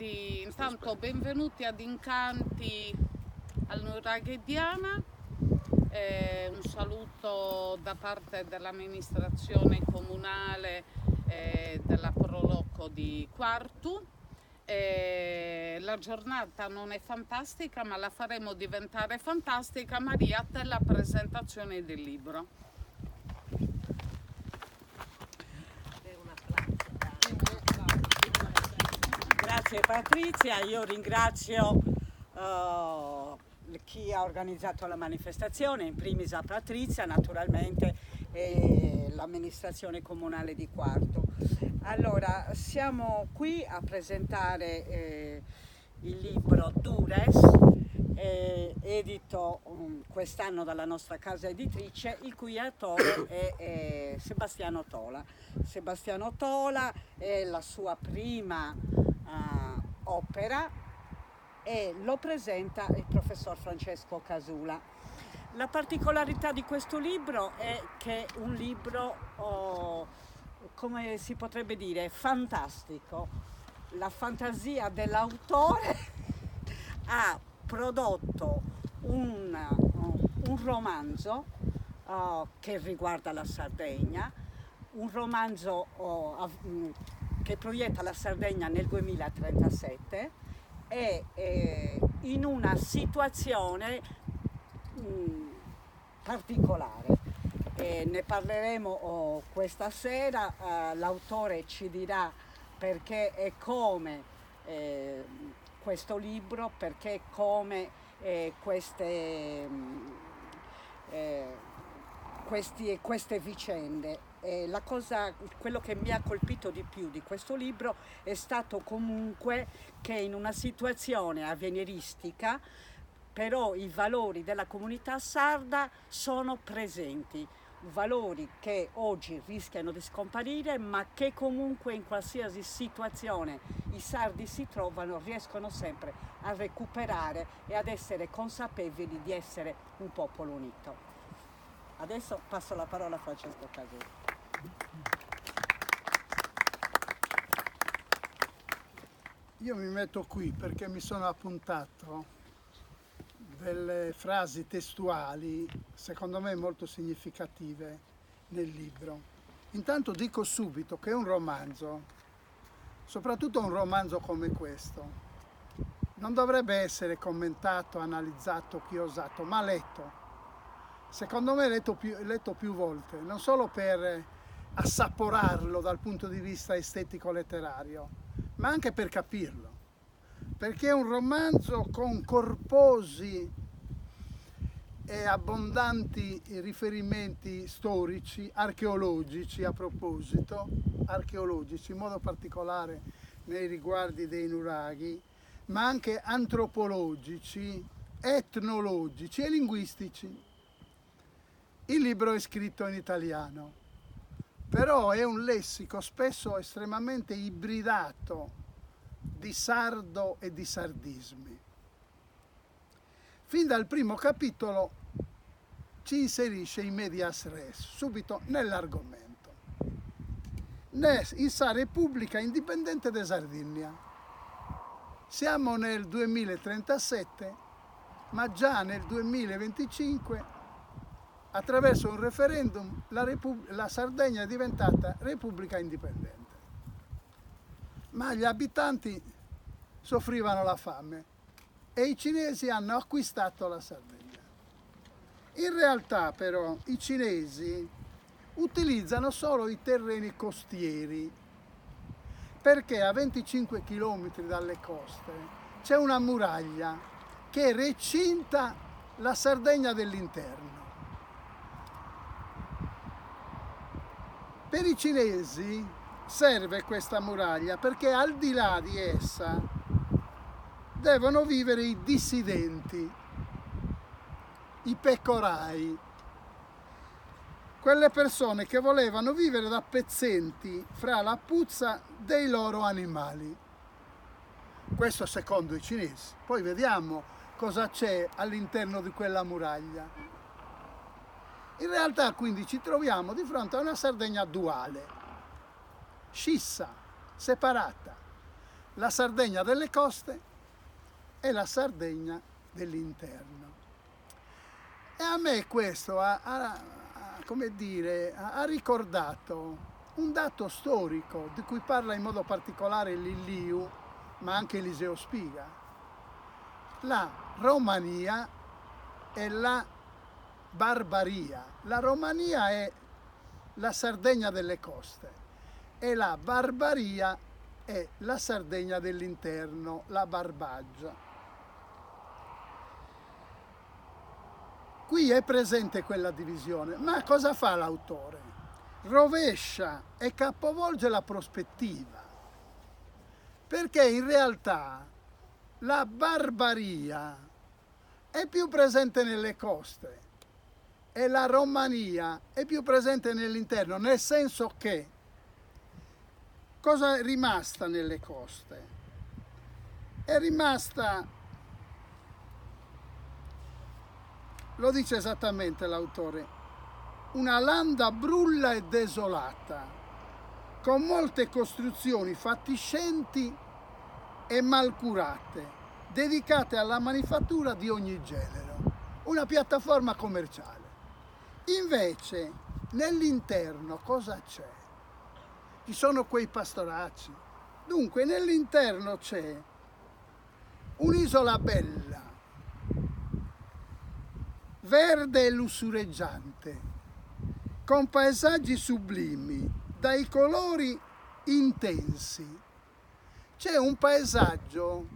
Intanto benvenuti ad Incanti al Nuraghe Diana. Un saluto da parte dell'amministrazione comunale della Proloco di Quartu. La giornata non è fantastica, ma la faremo diventare fantastica. Maria, a te la presentazione del libro. Grazie Patrizia, io ringrazio chi ha organizzato la manifestazione, in primis a Patrizia naturalmente e l'amministrazione comunale di Quartu. Allora, siamo qui a presentare il libro Dures, edito quest'anno dalla nostra casa editrice, il cui autore è Sebastiano Tola. Sebastiano Tola è la sua prima opera e lo presenta il professor Francesco Casula. La particolarità di questo libro è che è un libro, come si potrebbe dire, fantastico. La fantasia dell'autore ha prodotto un romanzo che riguarda la Sardegna, un romanzo che proietta la Sardegna nel 2037 e in una situazione particolare. Ne parleremo questa sera, l'autore ci dirà perché e come questo libro, perché come queste vicende. Quello che mi ha colpito di più di questo libro è stato comunque che in una situazione avveniristica però i valori della comunità sarda sono presenti, valori che oggi rischiano di scomparire, ma che comunque in qualsiasi situazione i sardi si trovano riescono sempre a recuperare e ad essere consapevoli di essere un popolo unito. Adesso passo la parola a Francesco Casula. Io mi metto qui perché mi sono appuntato delle frasi testuali, secondo me molto significative, nel libro. Intanto dico subito che è un romanzo, soprattutto un romanzo come questo, non dovrebbe essere commentato, analizzato, chiosato, ma letto. Secondo me letto più volte, non solo per assaporarlo dal punto di vista estetico-letterario, ma anche per capirlo. Perché è un romanzo con corposi e abbondanti riferimenti storici, archeologici a proposito, archeologici in modo particolare nei riguardi dei nuraghi, ma anche antropologici, etnologici e linguistici. Il libro è scritto in italiano, però è un lessico spesso estremamente ibridato di sardo e di sardismi. Fin dal primo capitolo ci inserisce in medias res, subito nell'argomento. In sa Repubblica Indipendente de Sardinia. Siamo nel 2037, ma già nel 2025 attraverso un referendum la Sardegna è diventata Repubblica Indipendente. Ma gli abitanti soffrivano la fame e i cinesi hanno acquistato la Sardegna. In realtà però i cinesi utilizzano solo i terreni costieri perché a 25 km dalle coste c'è una muraglia che recinta la Sardegna dell'interno. Per i cinesi serve questa muraglia perché al di là di essa devono vivere i dissidenti, i pecorai, quelle persone che volevano vivere da pezzenti fra la puzza dei loro animali. Questo secondo i cinesi. Poi vediamo cosa c'è all'interno di quella muraglia. In realtà quindi ci troviamo di fronte a una Sardegna duale, scissa, separata. la Sardegna delle coste e la Sardegna dell'interno. E a me questo come dire, ha ricordato un dato storico di cui parla in modo particolare Lilliu, ma anche Eliseo Spiga. La Romania e la Barbaria. La Romania è la Sardegna delle coste e la Barbaria è la Sardegna dell'interno, la Barbaggia. Qui è presente quella divisione, ma cosa fa l'autore? Rovescia e capovolge la prospettiva, perché in realtà la Barbaria è più presente nelle coste e la Romania è più presente nell'interno, nel senso che cosa è rimasta nelle coste? È rimasta, lo dice esattamente l'autore, una landa brulla e desolata, con molte costruzioni fatiscenti e malcurate, dedicate alla manifattura di ogni genere, una piattaforma commerciale. Invece, nell'interno cosa c'è? Ci sono quei pastoracci. Dunque, nell'interno c'è un'isola bella, verde e lussureggiante, con paesaggi sublimi, dai colori intensi. C'è un paesaggio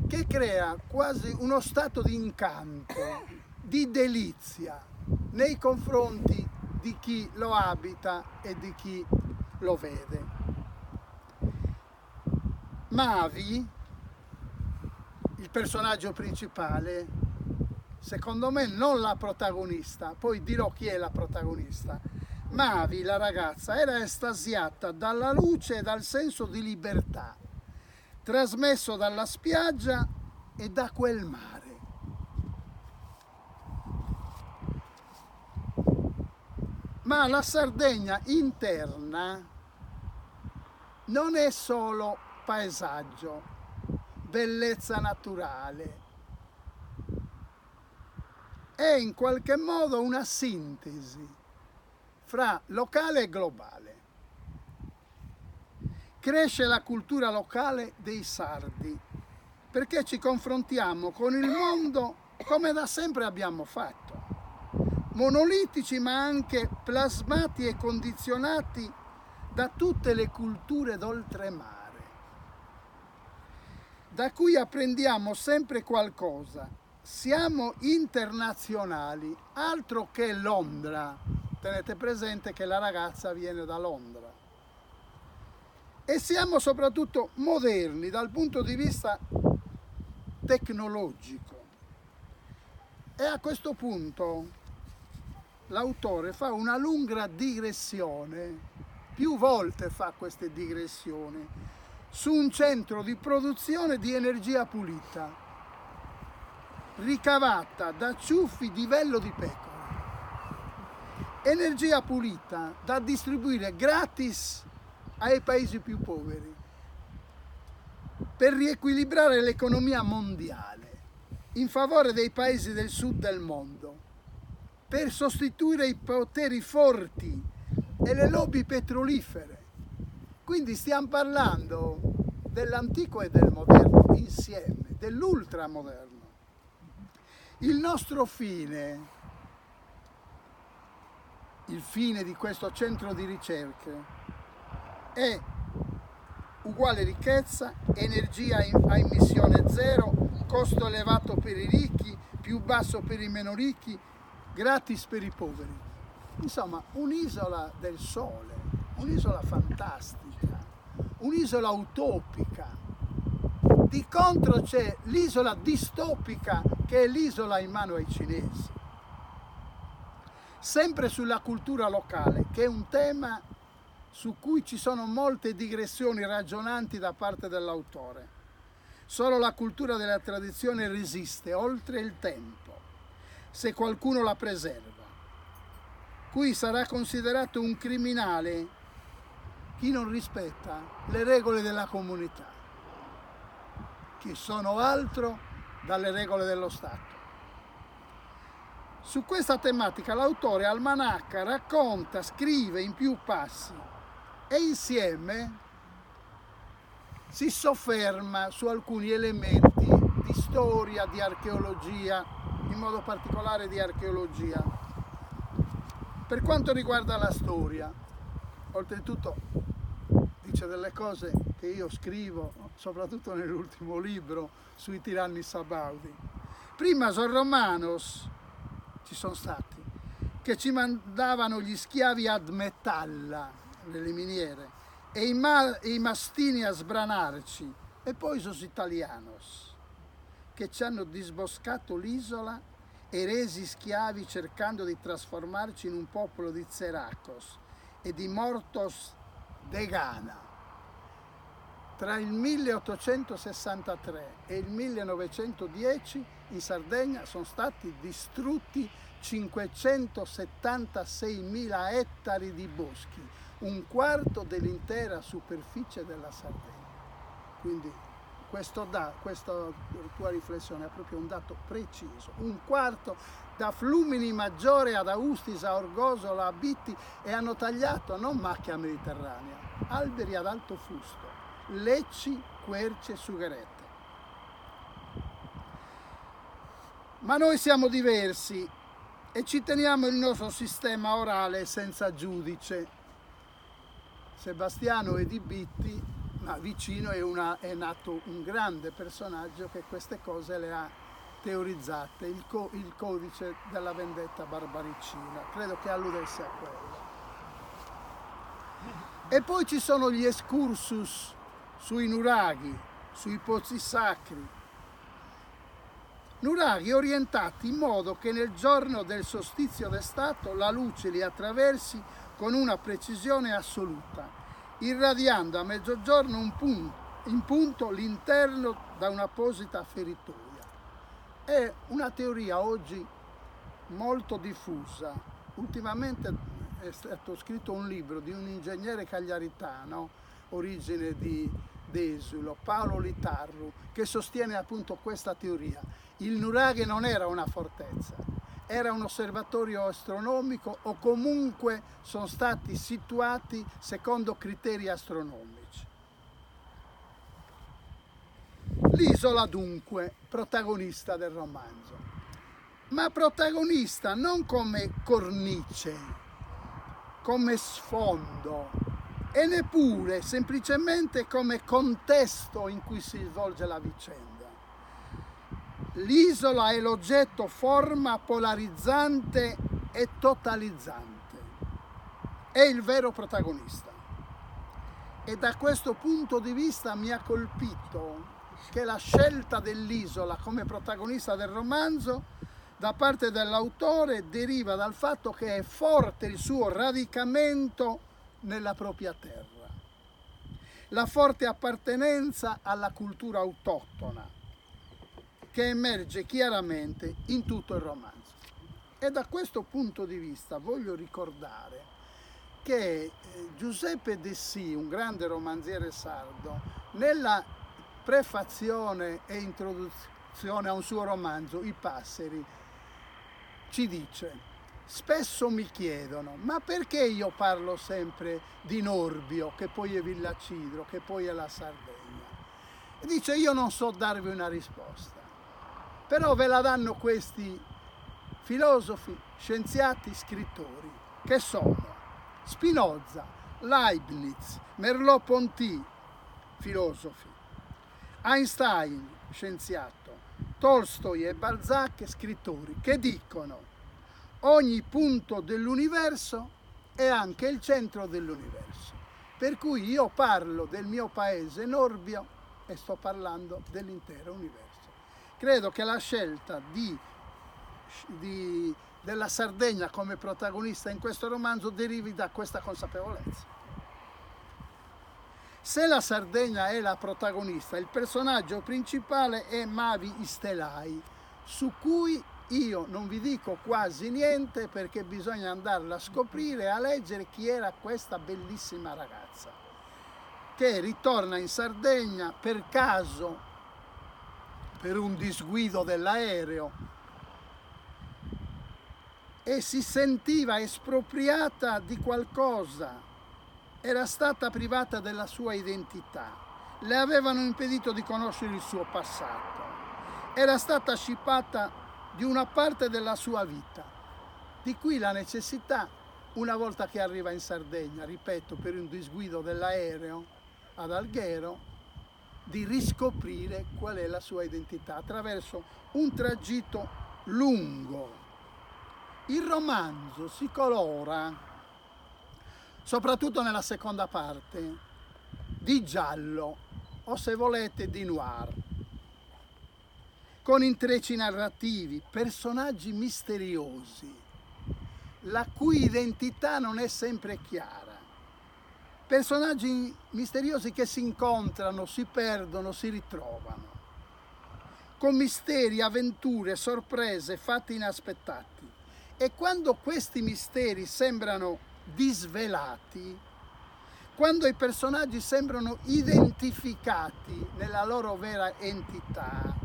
che crea quasi uno stato di incanto, di delizia nei confronti di chi lo abita e di chi lo vede. Mavi, il personaggio principale, secondo me non la protagonista, poi dirò chi è la protagonista. Mavi, la ragazza, era estasiata dalla luce e dal senso di libertà, trasmesso dalla spiaggia e da quel mare. Ma la Sardegna interna non è solo paesaggio, bellezza naturale, è in qualche modo una sintesi fra locale e globale. Cresce la cultura locale dei sardi, perché ci confrontiamo con il mondo come da sempre abbiamo fatto, monolitici ma anche plasmati e condizionati da tutte le culture d'oltremare, da cui apprendiamo sempre qualcosa. Siamo internazionali, altro che Londra. Tenete presente che la ragazza viene da Londra. E siamo soprattutto moderni dal punto di vista tecnologico. E a questo punto l'autore fa una lunga digressione, più volte fa queste digressioni, su un centro di produzione di energia pulita, ricavata da ciuffi di vello di pecora. Energia pulita da distribuire gratis ai paesi più poveri, per riequilibrare l'economia mondiale in favore dei paesi del sud del mondo, per sostituire i poteri forti e le lobby petrolifere. Quindi stiamo parlando dell'antico e del moderno insieme, dell'ultramoderno. Il nostro fine, il fine di questo centro di ricerche, è uguale ricchezza, energia a emissione zero, costo elevato per i ricchi, più basso per i meno ricchi, gratis per i poveri. Insomma, un'isola del sole, un'isola fantastica, un'isola utopica. Di contro c'è l'isola distopica, che è l'isola in mano ai cinesi. Sempre sulla cultura locale, che è un tema su cui ci sono molte digressioni ragionanti da parte dell'autore. Solo la cultura della tradizione resiste oltre il tempo, se qualcuno la preserva. Qui sarà considerato un criminale chi non rispetta le regole della comunità. che sono altro dalle regole dello Stato. Su questa tematica l'autore almanacca racconta, scrive in più passi e insieme si sofferma su alcuni elementi di storia, di archeologia, in modo particolare di archeologia. Per quanto riguarda la storia, oltretutto dice delle cose che io scrivo, soprattutto nell'ultimo libro, sui tiranni sabaudi. Prima sono romanos, ci sono stati, che ci mandavano gli schiavi ad metalla, nelle miniere, e i mastini a sbranarci, e poi sono italianos, che ci hanno disboscato l'isola e resi schiavi cercando di trasformarci in un popolo di Zeracos e di Mortos de Ghana. Tra il 1863 e il 1910 in Sardegna sono stati distrutti 576.000 ettari di boschi, un quarto dell'intera superficie della Sardegna. Quindi questa tua riflessione è proprio un dato preciso. Un quarto, da Flumini Maggiore ad Austis, a Orgosola, a Bitti, e hanno tagliato non macchia mediterranea, alberi ad alto fusto, lecci, querce e sugherette. Ma noi siamo diversi e ci teniamo il nostro sistema orale senza giudice. Sebastiano e di Bitti, ma vicino è nato un grande personaggio che queste cose le ha teorizzate, il codice della vendetta barbaricina, credo che alludesse a quello. E poi ci sono gli excursus sui nuraghi, sui pozzi sacri, nuraghi orientati in modo che nel giorno del solstizio d'estate la luce li attraversi con una precisione assoluta, irradiando a mezzogiorno in punto l'interno da un'apposita feritoia. È una teoria oggi molto diffusa. Ultimamente è stato scritto un libro di un ingegnere cagliaritano, origine di Desulo, Paolo Litarru, che sostiene appunto questa teoria. Il nuraghe non era una fortezza, era un osservatorio astronomico, o comunque sono stati situati secondo criteri astronomici. L'isola dunque, protagonista del romanzo, ma protagonista non come cornice, come sfondo, e neppure semplicemente come contesto in cui si svolge la vicenda. L'isola è l'oggetto forma polarizzante e totalizzante, è il vero protagonista. E da questo punto di vista mi ha colpito che la scelta dell'isola come protagonista del romanzo da parte dell'autore deriva dal fatto che è forte il suo radicamento nella propria terra, la forte appartenenza alla cultura autoctona che emerge chiaramente in tutto il romanzo. E da questo punto di vista voglio ricordare che Giuseppe Dessì, un grande romanziere sardo, nella prefazione e introduzione a un suo romanzo, I Passeri, ci dice: spesso mi chiedono, ma perché io parlo sempre di Norvio, che poi è Villacidro, che poi è la Sardegna? E dice: io non so darvi una risposta, però ve la danno questi filosofi, scienziati, scrittori, che sono Spinoza, Leibniz, Merleau-Ponty, filosofi, Einstein, scienziato, Tolstoi e Balzac, scrittori, che dicono: ogni punto dell'universo è anche il centro dell'universo. Per cui io parlo del mio paese Norvio e sto parlando dell'intero universo. Credo che la scelta della Sardegna come protagonista in questo romanzo derivi da questa consapevolezza. Se la Sardegna è la protagonista, il personaggio principale è Mavi Istelai, su cui io non vi dico quasi niente perché bisogna andarla a scoprire e a leggere chi era questa bellissima ragazza che ritorna in Sardegna per caso per un disguido dell'aereo e si sentiva espropriata di qualcosa, era stata privata della sua identità, le avevano impedito di conoscere il suo passato, era stata scippata di una parte della sua vita. Di qui la necessità, una volta che arriva in Sardegna, ripeto, per un disguido dell'aereo ad Alghero, di riscoprire qual è la sua identità attraverso un tragitto lungo. Il romanzo si colora, soprattutto nella seconda parte, di giallo o, se volete, di noir, con intrecci narrativi, personaggi misteriosi, la cui identità non è sempre chiara. Personaggi misteriosi che si incontrano, si perdono, si ritrovano, con misteri, avventure, sorprese, fatti inaspettati. E quando questi misteri sembrano disvelati, quando i personaggi sembrano identificati nella loro vera entità,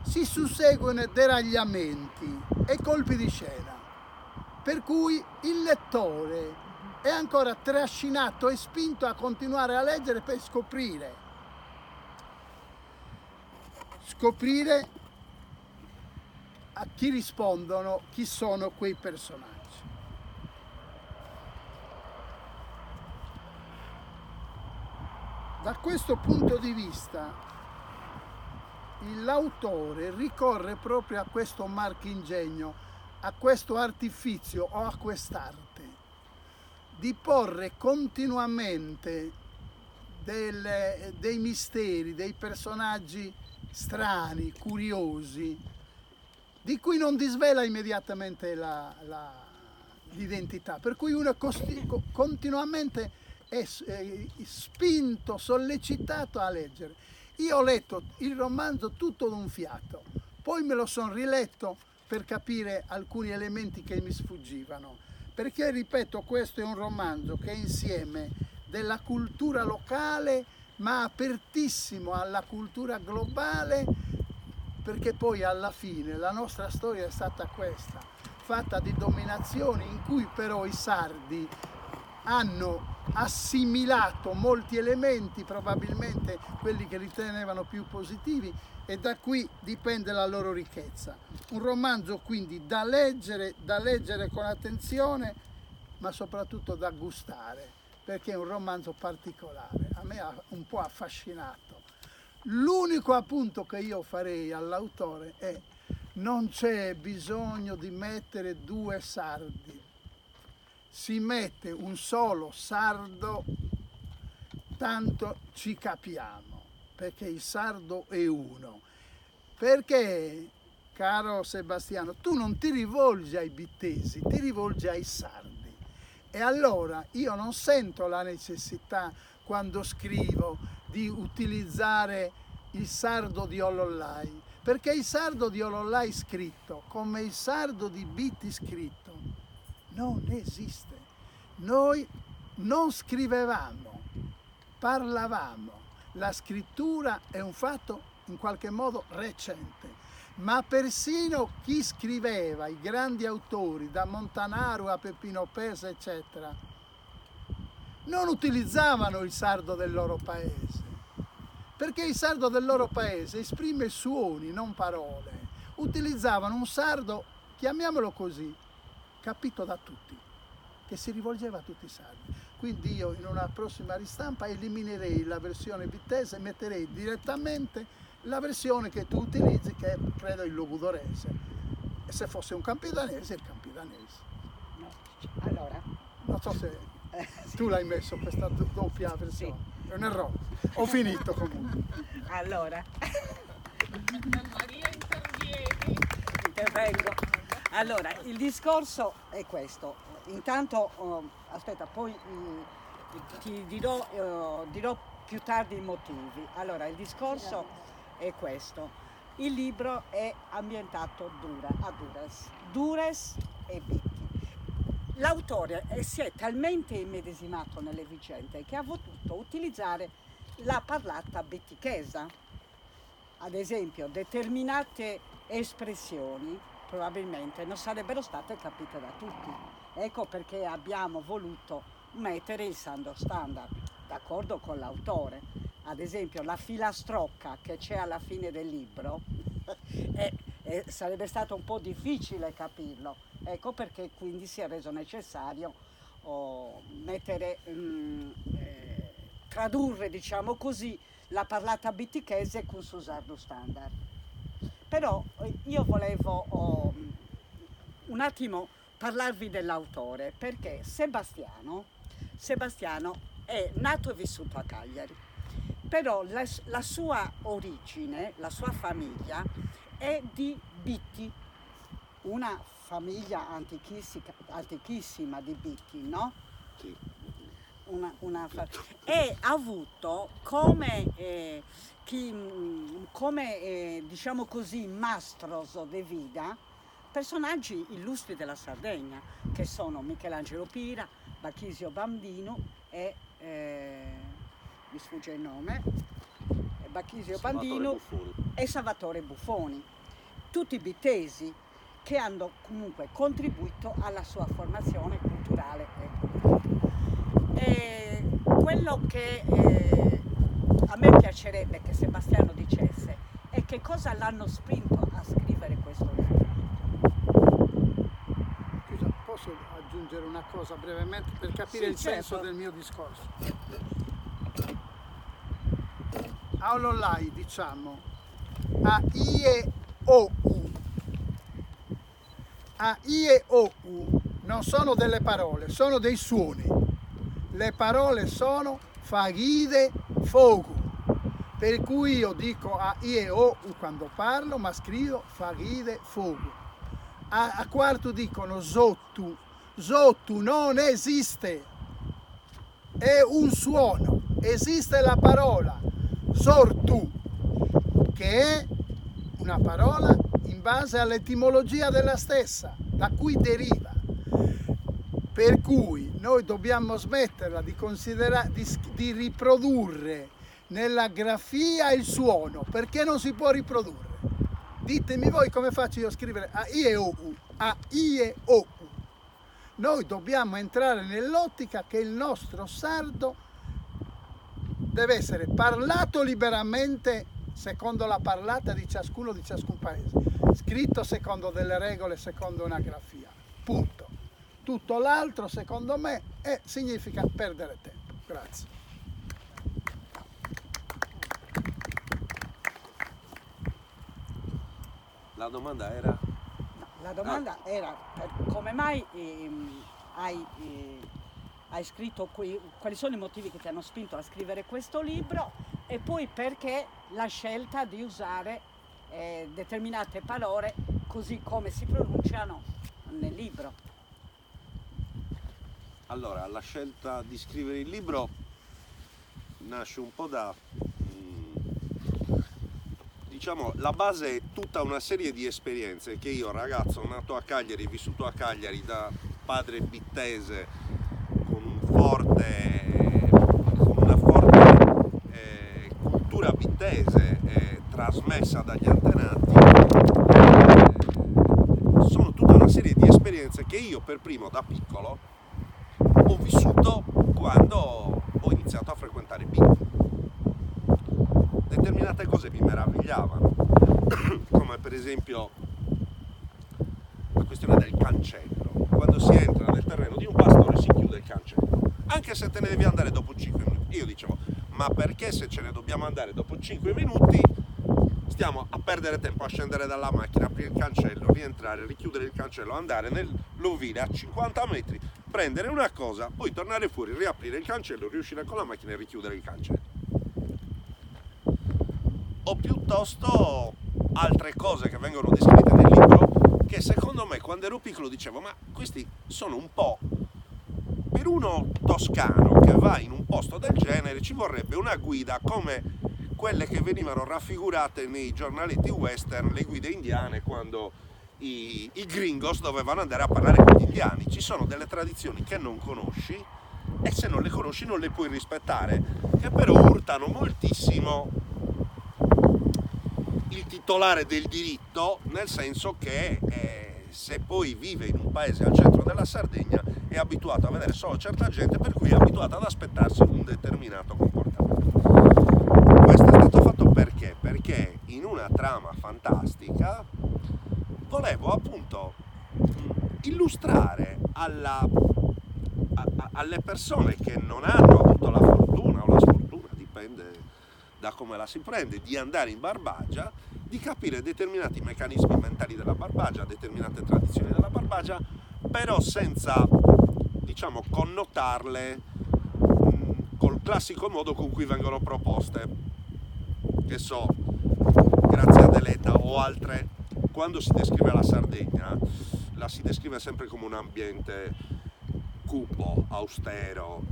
si susseguono deragliamenti e colpi di scena, per cui il lettore è ancora trascinato e spinto a continuare a leggere per scoprire a chi rispondono, chi sono quei personaggi. Da questo punto di vista, l'autore ricorre proprio a questo marchingegno, a questo artifizio o a quest'arte di porre continuamente dei misteri, dei personaggi strani, curiosi, di cui non disvela immediatamente l'identità, per cui uno continuamente è spinto, sollecitato a leggere. Io ho letto il romanzo tutto d'un fiato, poi me lo sono riletto per capire alcuni elementi che mi sfuggivano, perché, ripeto, questo è un romanzo che è insieme della cultura locale ma apertissimo alla cultura globale, perché poi alla fine la nostra storia è stata questa, fatta di dominazioni in cui però i sardi hanno assimilato molti elementi, probabilmente quelli che ritenevano più positivi, e da qui dipende la loro ricchezza. Un romanzo quindi da leggere con attenzione, ma soprattutto da gustare, perché è un romanzo particolare, a me ha un po' affascinato. L'unico appunto che io farei all'autore è: non c'è bisogno di mettere due sardi, si mette un solo sardo, tanto ci capiamo, perché il sardo è uno. Perché, caro Sebastiano, tu non ti rivolgi ai bittesi, ti rivolgi ai sardi. E allora io non sento la necessità, quando scrivo, di utilizzare il sardo di Olollai, perché il sardo di Olollai scritto, come il sardo di Bitti scritto, non esiste. Noi non scrivevamo, parlavamo. La scrittura è un fatto in qualche modo recente, ma persino chi scriveva, i grandi autori, da Montanaro a Peppino Pesa, eccetera, non utilizzavano il sardo del loro paese, perché il sardo del loro paese esprime suoni, non parole. Utilizzavano un sardo, chiamiamolo così, capito da tutti, che si rivolgeva a tutti i sardi. Quindi io in una prossima ristampa eliminerei la versione bittese e metterei direttamente la versione che tu utilizzi, che è, credo, il logudorese. E se fosse un campidanese, il campidanese. No. Allora, non so se tu l'hai messo questa doppia versione. Sì. È un errore. Ho finito comunque. Allora. Maria, intervieni. Intervengo. Allora, il discorso è questo. Intanto, aspetta, poi ti dirò più tardi i motivi. Allora, il discorso è questo. Il libro è ambientato a Dures e Bitti. L'autore si è talmente immedesimato nelle vicende che ha voluto utilizzare la parlata bettichesa. ad esempio, determinate espressioni probabilmente non sarebbero state capite da tutti. Ecco perché abbiamo voluto mettere il standard, d'accordo con l'autore. Ad esempio, la filastrocca che c'è alla fine del libro sarebbe stato un po' difficile capirlo. Ecco perché quindi si è reso necessario tradurre, diciamo così, la parlata bitichese con Susardo standard. Però io volevo un attimo parlarvi dell'autore, perché Sebastiano è nato e vissuto a Cagliari, però la sua origine, la sua famiglia è di Bitti, una famiglia antichissima di Bitti, no? Sì. E ha avuto come diciamo così, mastros de vida, personaggi illustri della Sardegna, che sono Michelangelo Pira, Bachisio Bandino e mi sfugge il nome, Bachisio Bandino e Salvatore Buffoni, tutti bittesi che hanno comunque contribuito alla sua formazione culturale e politica. E quello che a me piacerebbe che Sebastiano dicesse è che cosa l'hanno spinto a scrivere questo libro. Scusa, posso aggiungere una cosa brevemente per capire il senso del mio discorso? Aulolai, diciamo, a ie o u. A ie o u non sono delle parole, sono dei suoni. Le parole sono faghide, fogu, per cui io dico a ie o u quando parlo, ma scrivo faghide, fogu. A quarto dicono zottu, zottu non esiste, è un suono, esiste la parola sortu, che è una parola in base all'etimologia della stessa, da cui deriva. Per cui noi dobbiamo smetterla di riprodurre nella grafia il suono, perché non si può riprodurre. Ditemi voi come faccio io a scrivere a ie o u, a ie o u. Noi dobbiamo entrare nell'ottica che il nostro sardo deve essere parlato liberamente secondo la parlata di ciascuno di ciascun paese, scritto secondo delle regole, secondo una grafia, punto. Tutto l'altro, secondo me, significa perdere tempo. Grazie. La domanda era? No, la domanda era come mai hai scritto qui, quali sono i motivi che ti hanno spinto a scrivere questo libro, e poi perché la scelta di usare determinate parole così come si pronunciano nel libro. Allora, la scelta di scrivere il libro nasce un po' da, diciamo, la base è tutta una serie di esperienze che io, ragazzo nato a Cagliari, vissuto a Cagliari, da padre bittese, con una forte cultura bittese trasmessa dagli antenati, sono tutta una serie di esperienze che io per primo da piccolo ho vissuto quando ho iniziato a frequentare Bitti. Determinate cose mi meravigliavano, come per esempio la questione del cancello. Quando si entra nel terreno di un pastore si chiude il cancello, anche se te ne devi andare dopo 5 minuti. Io dicevo, ma perché se ce ne dobbiamo andare dopo 5 minuti stiamo a perdere tempo a scendere dalla macchina, aprire il cancello, rientrare, richiudere il cancello, andare nell'ovile a 50 metri, prendere una cosa, poi tornare fuori, riaprire il cancello, riuscire con la macchina e richiudere il cancello. O piuttosto altre cose che vengono descritte nel libro, che secondo me quando ero piccolo dicevo, ma questi sono un po', per uno toscano che va in un posto del genere ci vorrebbe una guida come quelle che venivano raffigurate nei giornaletti western, le guide indiane, quando i gringos dovevano andare a parlare con gli indiani. Ci sono delle tradizioni che non conosci e se non le conosci non le puoi rispettare, che però urtano moltissimo il titolare del diritto, nel senso che se poi vive in un paese al centro della Sardegna è abituato a vedere solo certa gente, per cui è abituato ad aspettarsi un determinato comportamento. Questo è stato fatto perché? Perché in una trama fantastica volevo appunto illustrare alle persone che non hanno avuto la fortuna o la sfortuna, dipende da come la si prende, di andare in Barbagia, di capire determinati meccanismi mentali della Barbagia, determinate tradizioni della Barbagia, però senza, diciamo, connotarle col classico modo con cui vengono proposte, che so, grazie ad Elena o altre. Quando si descrive la Sardegna, la si descrive sempre come un ambiente cupo, austero,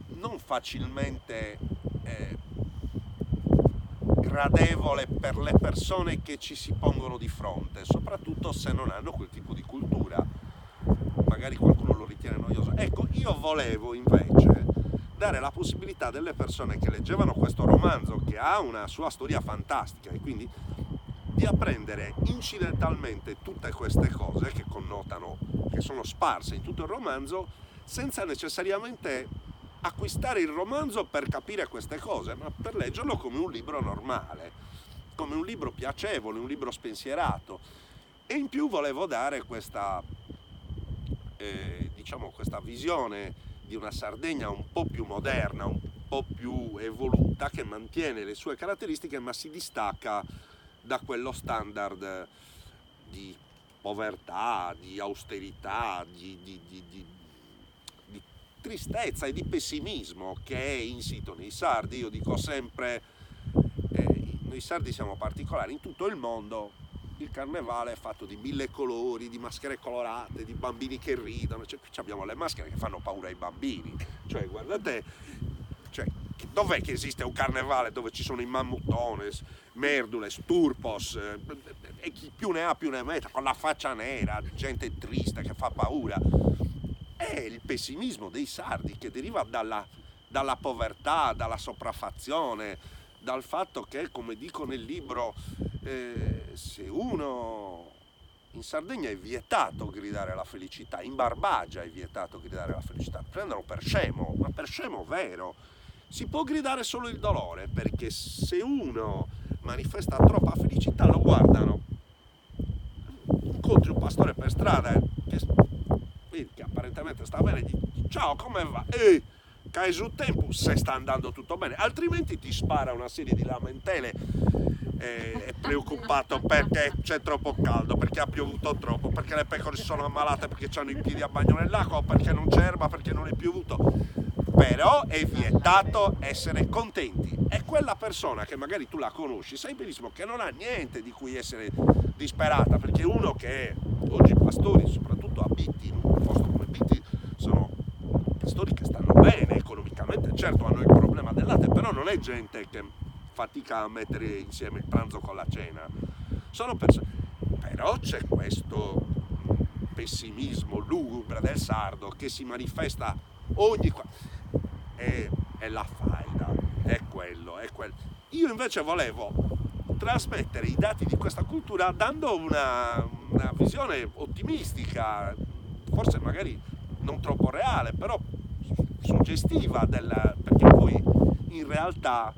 non facilmente gradevole per le persone che ci si pongono di fronte, soprattutto se non hanno quel tipo di cultura. Magari qualcuno lo ritiene noioso. Ecco, io volevo invece dare la possibilità delle persone che leggevano questo romanzo, che ha una sua storia fantastica, e quindi di apprendere incidentalmente tutte queste cose che connotano, che sono sparse in tutto il romanzo, senza necessariamente acquistare il romanzo per capire queste cose, ma per leggerlo come un libro normale, come un libro piacevole, un libro spensierato. E in più volevo dare questa, diciamo, questa visione di una Sardegna un po' più moderna, un po' più evoluta, che mantiene le sue caratteristiche ma si distacca da quello standard di povertà, di austerità, di tristezza e di pessimismo che è insito nei sardi. Io dico sempre, noi sardi siamo particolari, in tutto il mondo il carnevale è fatto di 1000 colori, di maschere colorate, di bambini che ridono, cioè, qui abbiamo le maschere che fanno paura ai bambini, cioè guardate, cioè, dov'è che esiste un carnevale dove ci sono i mammutones, merdules, turpos, e chi più ne ha più ne metta, con la faccia nera, gente triste che fa paura? È il pessimismo dei sardi che deriva dalla povertà, dalla sopraffazione, dal fatto che, come dico nel libro, se uno in Sardegna è vietato gridare la felicità, in Barbagia è vietato gridare la felicità, prendono per scemo, ma per scemo vero. Si può gridare solo il dolore, perché se uno manifesta troppa felicità lo guardano. Incontri un pastore per strada che apparentemente sta bene, dici ciao, come va? Cae sul tempo se sta andando tutto bene, altrimenti ti spara una serie di lamentele, è preoccupato perché c'è troppo caldo, perché ha piovuto troppo, perché le pecore si sono ammalate, perché hanno i piedi a bagno nell'acqua, o perché non c'è erba, perché non è piovuto. Però è vietato essere contenti. E quella persona che magari tu la conosci, sai benissimo che non ha niente di cui essere disperata, perché uno che oggi i pastori, soprattutto a Bitti, in un posto come Bitti, sono pastori che stanno bene economicamente, certo hanno il problema del latte, però non è gente che fatica a mettere insieme il pranzo con la cena, sono persone. Però c'è questo pessimismo lugubre del sardo che si manifesta ogni è la faida, è quello. Io invece volevo trasmettere i dati di questa cultura dando una visione ottimistica, forse magari non troppo reale, però suggestiva, perché poi in realtà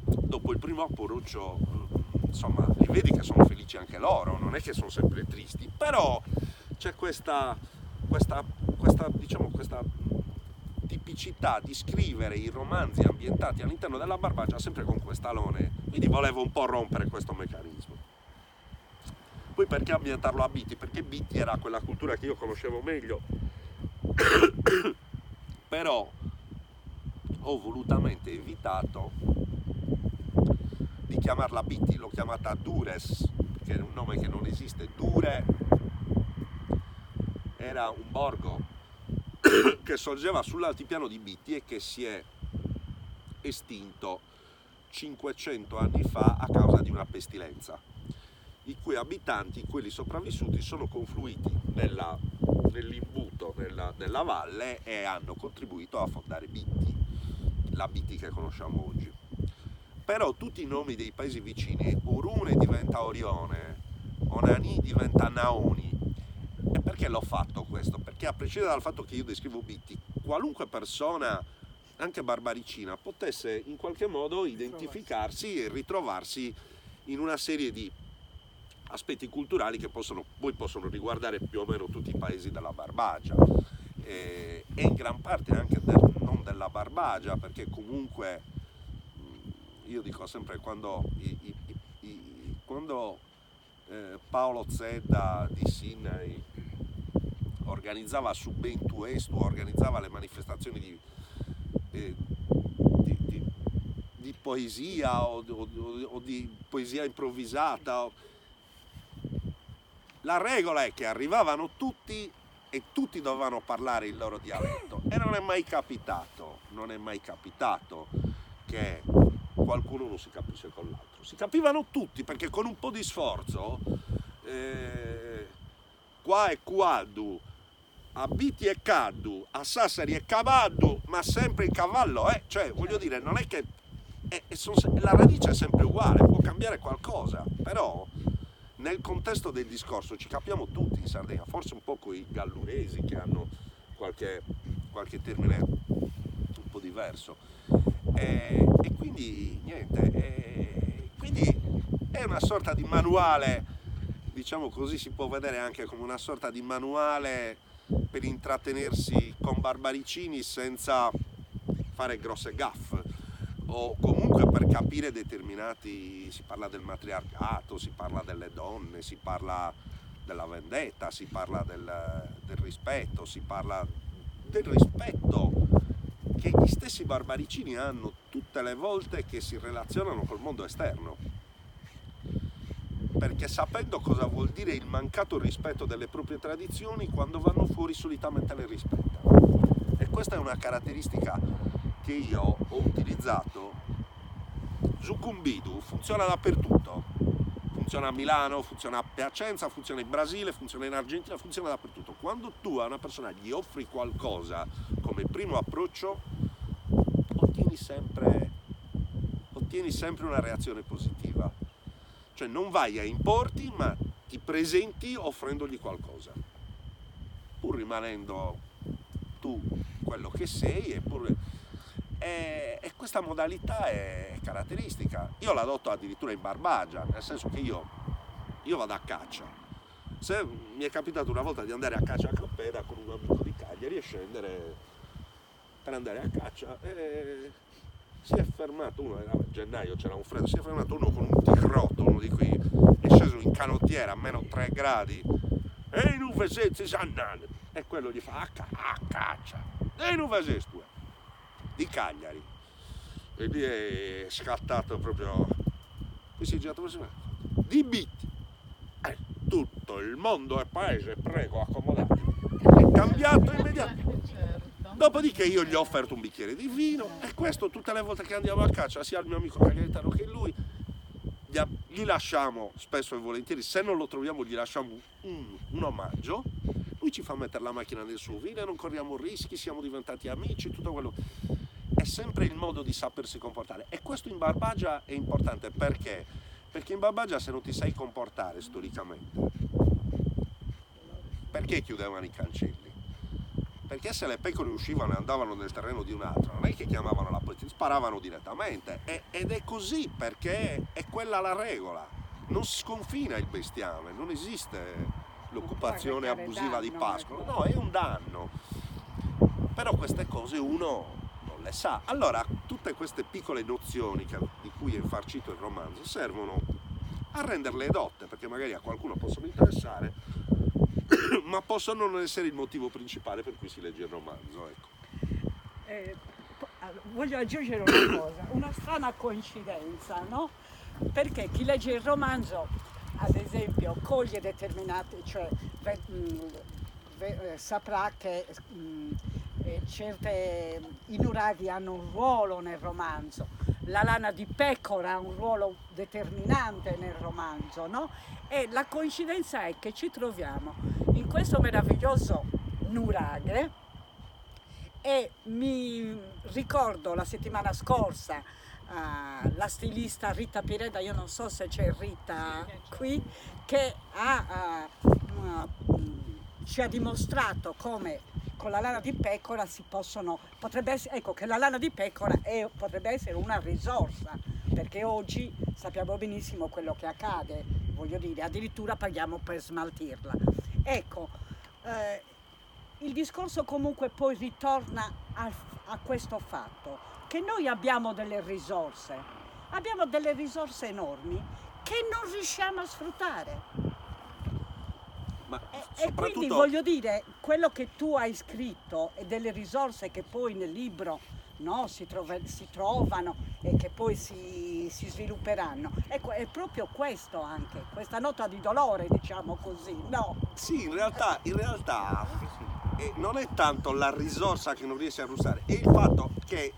dopo il primo approccio, insomma, li vedi che sono felici anche loro, non è che sono sempre tristi, però c'è questa diciamo, questa tipicità di scrivere i romanzi ambientati all'interno della Barbagia sempre con quest'alone, quindi volevo un po' rompere questo meccanismo. Poi perché ambientarlo a Bitti? Perché Bitti era quella cultura che io conoscevo meglio, però ho volutamente evitato di chiamarla Bitti, l'ho chiamata Dures, che è un nome che non esiste. Dure era un borgo che sorgeva sull'altipiano di Bitti e che si è estinto 500 anni fa a causa di una pestilenza, i cui abitanti, quelli sopravvissuti, sono confluiti nell'imbuto della valle e hanno contribuito a fondare Bitti, la Bitti che conosciamo oggi. però tutti i nomi dei paesi vicini, Urune diventa Orione, Onani diventa Naoni. E perché l'ho fatto questo? Perché a prescindere dal fatto che io descrivo Bitti, qualunque persona, anche barbaricina, potesse in qualche modo identificarsi e ritrovarsi in una serie di aspetti culturali che poi possono riguardare più o meno tutti i paesi della Barbagia e in gran parte anche non della Barbagia, perché comunque io dico sempre quando Paolo Zedda di Sinai organizzava su Bentuestu, organizzava le manifestazioni di poesia o di poesia improvvisata, la regola è che arrivavano tutti e tutti dovevano parlare il loro dialetto, e non è mai capitato che qualcuno non si capisse con l'altro. Si capivano tutti, perché con un po' di sforzo qua è Quaddu, a Biti è Caddu, a Sassari è Cavaddu, ma sempre il cavallo è, cioè voglio dire, non è che la radice è sempre uguale, può cambiare qualcosa, però nel contesto del discorso ci capiamo tutti in Sardegna, forse un po' coi galluresi che hanno qualche termine un po' diverso, e quindi niente, quindi è una sorta di manuale, diciamo così, si può vedere anche come una sorta di manuale per intrattenersi con barbaricini senza fare grosse gaffe, o comunque per capire determinati, si parla del matriarcato, si parla delle donne, si parla della vendetta, si parla del rispetto, si parla del rispetto che gli stessi barbaricini hanno tutte le volte che si relazionano col mondo esterno, perché sapendo cosa vuol dire il mancato rispetto delle proprie tradizioni, quando vanno fuori solitamente le rispettano, e questa è una caratteristica che io ho utilizzato. Zucumbidu funziona dappertutto, funziona a Milano, funziona a Piacenza, funziona in Brasile, funziona in Argentina, funziona dappertutto. Quando tu a una persona gli offri qualcosa come primo approccio, ottieni sempre una reazione positiva, cioè non vai a importi, ma ti presenti offrendogli qualcosa, pur rimanendo tu quello che sei, e questa modalità è caratteristica. Io l'adotto addirittura in Barbagia, nel senso che io vado a caccia. Se mi è capitato una volta di andare a caccia a Cappeda con un amico di Cagliari e scendere per andare a caccia, e si è fermato uno, era gennaio, c'era un freddo, si è fermato uno con un ticrotto, uno di qui, è sceso in canottiera a meno 3 gradi, e in un vesetto sannane, e quello gli fa a caccia, e in un vesetto di Cagliari, e lì è scattato proprio, qui si è girato così, di Bitti, tutto il mondo è paese, prego accomodatevi, è cambiato immediatamente. Dopodiché io gli ho offerto un bicchiere di vino, e questo tutte le volte che andiamo a caccia, sia il mio amico cagliaritano che lui, gli lasciamo spesso e volentieri, se non lo troviamo gli lasciamo un omaggio, lui ci fa mettere la macchina nel suo vino, non corriamo rischi, siamo diventati amici, tutto quello. È sempre il modo di sapersi comportare, e questo in Barbagia è importante. Perché in Barbagia, se non ti sai comportare storicamente, perché chiudevano i cancelli? Perché se le pecore uscivano e andavano nel terreno di un altro, non è che chiamavano la polizia, sparavano direttamente, ed è così, perché è quella la regola, non sconfina il bestiame, non esiste l'occupazione abusiva di pascolo, no, è un danno. Però queste cose uno non le sa. Allora tutte queste piccole nozioni di cui è infarcito il romanzo servono a renderle edotte, perché magari a qualcuno possono interessare, ma possono non essere il motivo principale per cui si legge il romanzo, ecco. Voglio aggiungere una cosa, una strana coincidenza, no? Perché chi legge il romanzo, ad esempio, coglie determinate, cioè saprà che i nuraghi hanno un ruolo nel romanzo, la lana di pecora ha un ruolo determinante nel romanzo, no? E la coincidenza è che ci troviamo in questo meraviglioso nuraghe, e mi ricordo la settimana scorsa la stilista Rita Pireda, io non so se c'è Rita qui, che ci ha dimostrato come con la lana di pecora potrebbe essere, ecco, che la lana di pecora potrebbe essere una risorsa, perché oggi sappiamo benissimo quello che accade, voglio dire, addirittura paghiamo per smaltirla. Ecco, il discorso comunque poi ritorna a questo fatto, che noi abbiamo delle risorse enormi che non riusciamo a sfruttare. Ma E quindi voglio dire, quello che tu hai scritto e delle risorse che poi nel libro, no, si trovano e che poi si svilupperanno, ecco, è proprio questo anche, questa nota di dolore, diciamo così, no? sì, in realtà non è tanto la risorsa che non riesci a usare, è il fatto che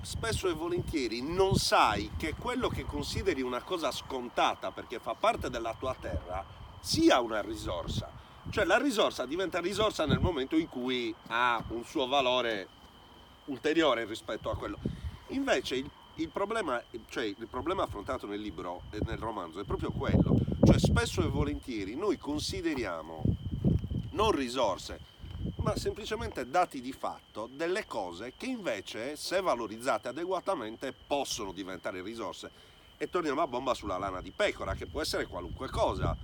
spesso e volentieri non sai che quello che consideri una cosa scontata perché fa parte della tua terra sia una risorsa. Cioè la risorsa diventa risorsa nel momento in cui ha un suo valore ulteriore rispetto a quello. Invece il problema affrontato nel libro e nel romanzo è proprio quello. Cioè spesso e volentieri noi consideriamo non risorse, ma semplicemente dati di fatto delle cose che invece, se valorizzate adeguatamente, possono diventare risorse. E torniamo a bomba sulla lana di pecora, che può essere qualunque cosa.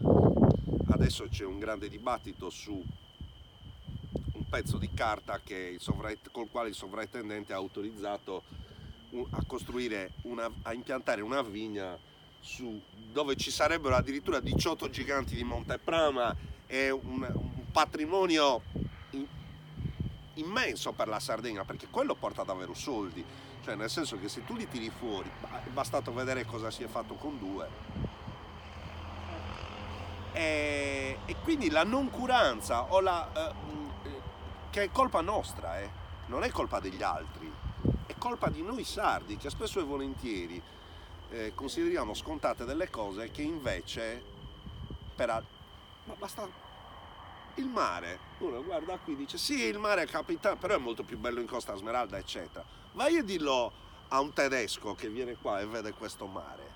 Adesso c'è un grande dibattito su un pezzo di carta col quale il sovrintendente ha autorizzato a impiantare una vigna dove ci sarebbero addirittura 18 giganti di Monteprama e un patrimonio immenso per la Sardegna, perché quello porta davvero soldi, cioè nel senso che se tu li tiri fuori, è bastato vedere cosa si è fatto con due. E quindi la noncuranza che è colpa nostra, non è colpa degli altri, è colpa di noi sardi che spesso e volentieri consideriamo scontate delle cose che invece ma basta il mare, uno guarda qui e dice sì, il mare è capitale, però è molto più bello in Costa Smeralda, eccetera. Vai e dillo a un tedesco che viene qua e vede questo mare.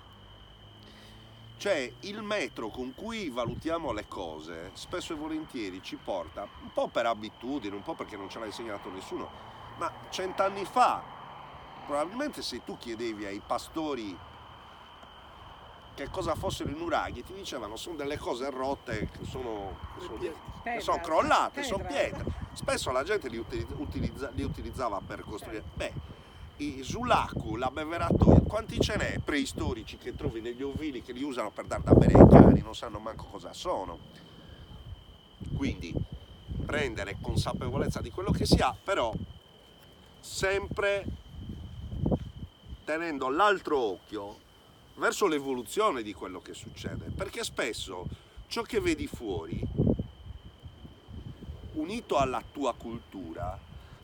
Cioè il metro con cui valutiamo le cose spesso e volentieri ci porta, un po' per abitudine, un po' perché non ce l'ha insegnato nessuno, ma 100 anni fa probabilmente se tu chiedevi ai pastori che cosa fossero i nuraghi, ti dicevano sono delle cose rotte che sono crollate, sono pietre. Spesso la gente li utilizzava per costruire. I Sulacu, la beveratoia, quanti ce n'è preistorici che trovi negli ovili che li usano per dar da bere ai cani, non sanno manco cosa sono. Quindi prendere consapevolezza di quello che si ha, però sempre tenendo l'altro occhio verso l'evoluzione di quello che succede, perché spesso ciò che vedi fuori, unito alla tua cultura,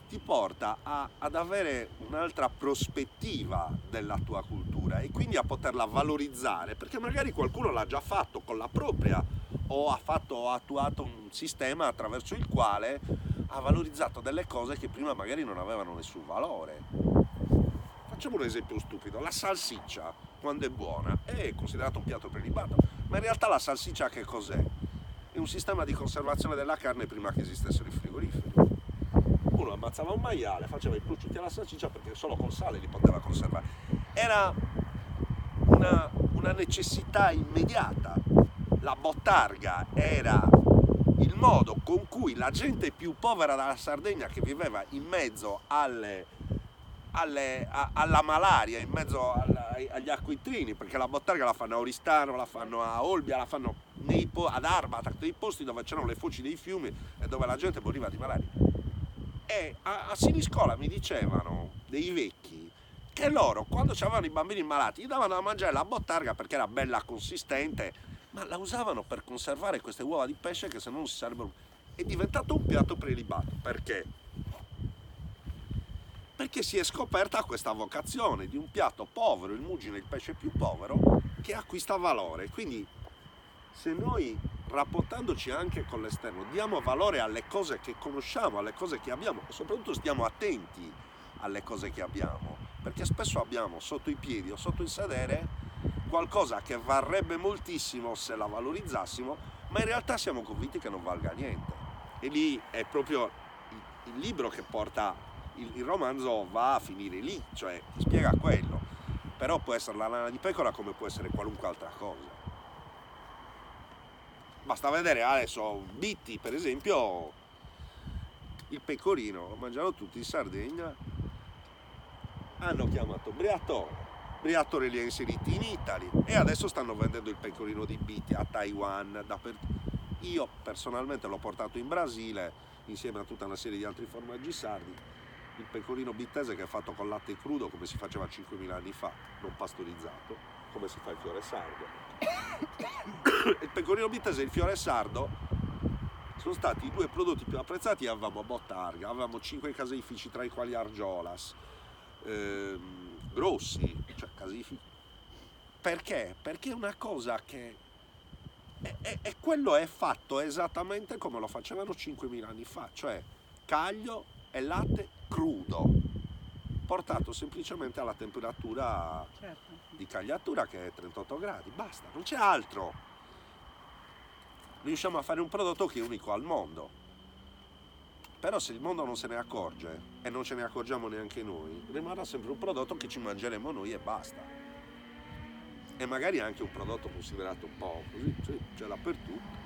ti porta ad avere un'altra prospettiva della tua cultura e quindi a poterla valorizzare, perché magari qualcuno l'ha già fatto con la propria o ha attuato un sistema attraverso il quale ha valorizzato delle cose che prima magari non avevano nessun valore. Facciamo un esempio stupido: la salsiccia, quando è buona, è considerata un piatto prelibato, ma in realtà la salsiccia che cos'è? È un sistema di conservazione della carne prima che esistessero i frigoriferi. Uno ammazzava un maiale, faceva i prosciutti alla salsiccia perché solo col sale li poteva conservare. Era una necessità immediata. La bottarga era il modo con cui la gente più povera della Sardegna, che viveva in mezzo alla malaria, in mezzo agli acquitrini, perché la bottarga la fanno a Oristano, la fanno a Olbia, la fanno ad Arbatax, nei posti dove c'erano le foci dei fiumi e dove la gente moriva di malaria. E a Siniscola mi dicevano dei vecchi che loro, quando avevano i bambini malati, gli davano da mangiare la bottarga perché era bella consistente, ma la usavano per conservare queste uova di pesce che se no non si sarebbero... È diventato un piatto prelibato. Perché? Perché si è scoperta questa vocazione di un piatto povero, il muggine, il pesce più povero, che acquista valore. Quindi se noi, rapportandoci anche con l'esterno, diamo valore alle cose che conosciamo, alle cose che abbiamo e soprattutto stiamo attenti alle cose che abbiamo, perché spesso abbiamo sotto i piedi o sotto il sedere qualcosa che varrebbe moltissimo se la valorizzassimo, ma in realtà siamo convinti che non valga niente. E lì è proprio il libro che porta, il romanzo va a finire lì, cioè ti spiega quello, però può essere la lana di pecora come può essere qualunque altra cosa. Basta vedere adesso Bitti, per esempio, il pecorino, lo mangiano tutti in Sardegna, hanno chiamato Briatore, Briatore li ha inseriti in Italy e adesso stanno vendendo il pecorino di Bitti a Taiwan, dappertutto. Io personalmente l'ho portato in Brasile insieme a tutta una serie di altri formaggi sardi, il pecorino bittese che è fatto con latte crudo come si faceva 5.000 anni fa, non pastorizzato, come si fa il fiore sardo. Il pecorino bittese e il fiore sardo sono stati i due prodotti più apprezzati. Avevamo Bottarga, avevamo 5 caseifici tra i quali Argiolas, grossi, cioè caseifici. Perché? Perché è una cosa che e quello è fatto esattamente come lo facevano 5.000 anni fa, cioè caglio e latte crudo, portato semplicemente alla temperatura di cagliatura che è 38 gradi, basta, non c'è altro. Riusciamo a fare un prodotto che è unico al mondo, però se il mondo non se ne accorge e non ce ne accorgiamo neanche noi, rimarrà sempre un prodotto che ci mangeremo noi e basta. E magari anche un prodotto considerato un po' così, c'è dappertutto.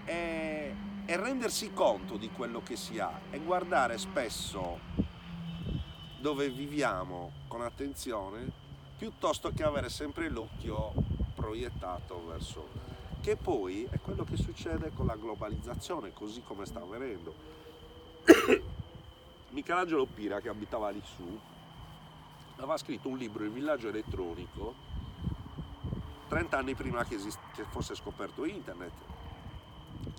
E rendersi conto di quello che si ha e guardare spesso dove viviamo con attenzione, piuttosto che avere sempre l'occhio proiettato verso, che poi è quello che succede con la globalizzazione, così come sta avvenendo. Michelangelo Pira, che abitava lì su, aveva scritto un libro, Il villaggio elettronico, 30 anni prima che fosse scoperto internet,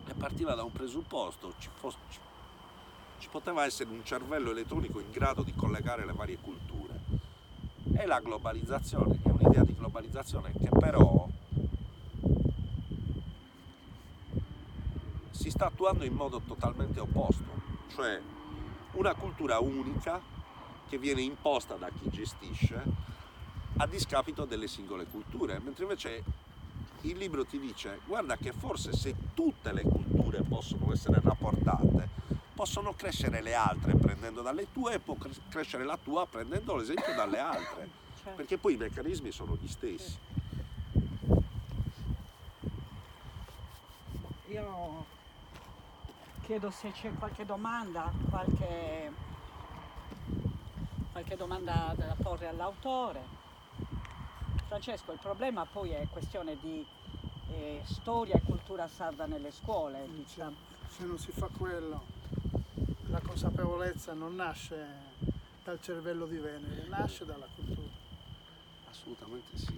e partiva da un presupposto: ci poteva essere un cervello elettronico in grado di collegare le varie culture. E la globalizzazione è un'idea di globalizzazione che però si sta attuando in modo totalmente opposto, cioè una cultura unica che viene imposta da chi gestisce a discapito delle singole culture, mentre invece il libro ti dice: guarda che forse se tutte le culture possono essere rapportate, possono crescere le altre prendendo dalle tue e può crescere la tua prendendo l'esempio dalle altre, perché poi i meccanismi sono gli stessi. Io chiedo se c'è qualche domanda, qualche domanda da porre all'autore. Francesco, il problema poi è questione di storia e cultura sarda nelle scuole, diciamo. Se non si fa quello, la consapevolezza non nasce dal cervello di Venere, nasce dalla cultura. Assolutamente sì.